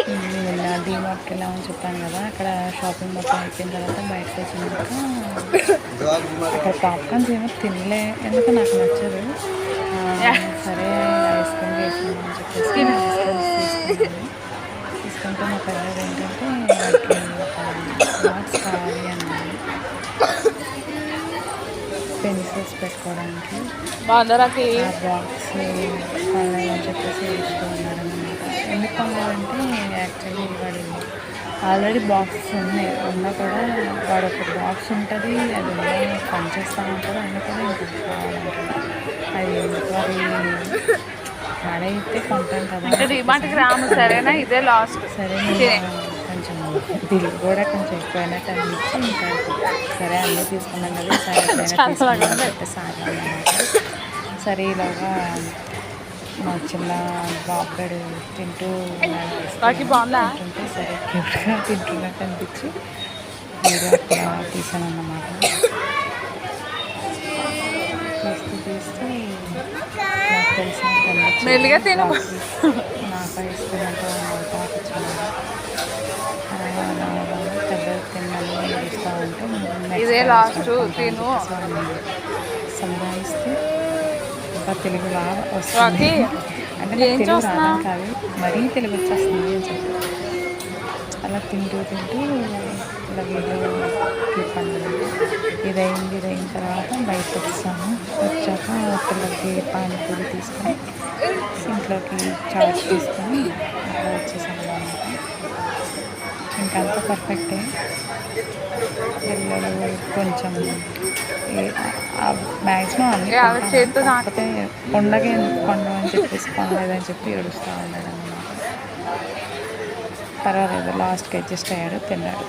నిన్న డీమార్ట్కి వెళ్ళామని చెప్పాను కదా, అక్కడ షాపింగ్ మొత్తం అయిపోయిన తర్వాత బయటకు వచ్చినాక అక్కడ పాప్కార్న్స్ ఏమో తినలే, ఎందుకు నాకు నచ్చదు. సరే ఐస్ క్రీమ్ వేసుకున్నామని చెప్పేసి ఐస్ క్రీమ్స్ తీసుకుంటే మా పిల్లలు ఏంటంటే వాటికి బాక్స్ కావాలి అన్నాను, పెన్సిల్స్ పెట్టుకోవడానికి. ఆ బాక్స్ కొనాలని చెప్పేసి వేస్తూ ఉన్నారనమాట. ఎందుకు కొనాలంటే యాక్చువల్లీ వాడు ఆల్రెడీ బాక్సెస్ ఉన్నా కూడా వాడు ఒక బాక్స్ ఉంటుంది, అది పనిచేస్తూ ఉంటాడు, అయినా కూడా ఇంకొకటి కావాలంటాడు. అది ఎందుకు అది వాడైతే కొంటాను కదా. సరేనా, ఇదే లాస్ట్. సరే కొంచెం బిల్ కూడా కొంచెం ఎక్కువైనట్టు అనిపించి ఇంకా సరే అన్నీ తీసుకున్నాం కదా, సరే ఎప్పుడైనా తీసుకున్నాం చెప్పేసి ఆగామన్నమాట. సరే ఇలాగా మా చిన్న బాబుగాడు తింటూ తింటుంటే సరే క్యూట్గా తింటున్నట్టు అనిపించి వీడియో అక్కడ తీసానన్నమాట. తీస్తూ నాకు తెలిసినంత నాకు ఇస్తున్నట్టు పాపించున్నాను. పెద్దలు తిన్నాను ఏడుస్తూ ఉంటే సంభాయిస్తే ఇంకా తెలుగు బాగా వస్తుంది. అంటే నాకు తెలుగు రావడం కాదు, మరీ తెలుగు వచ్చేస్తుంది అని చెప్పి అలా తింటూ ఇలా వీడియో క్లిప్ అన్నమాట. ఇదైన తర్వాత బయటకు వచ్చాక పిల్లలకి పానీపూరి తీసుకొని ఇంట్లోకి చార్జ్ తీసుకొని అలా వచ్చేసాను అన్నమాట. ఇంకంతా పర్ఫెక్టే. పిల్లలు కొంచెం మ్యాక్సిమం అన్ని కాకపోతే కొండగా ఎందుకు కొండమని చెప్పేసి కొనలేదని చెప్పి ఏడుస్తూ ఉన్నాడు అన్నమాట. పర్వాలేదు, లాస్ట్కి అడ్జస్ట్ అయ్యాడు, తిన్నాడు.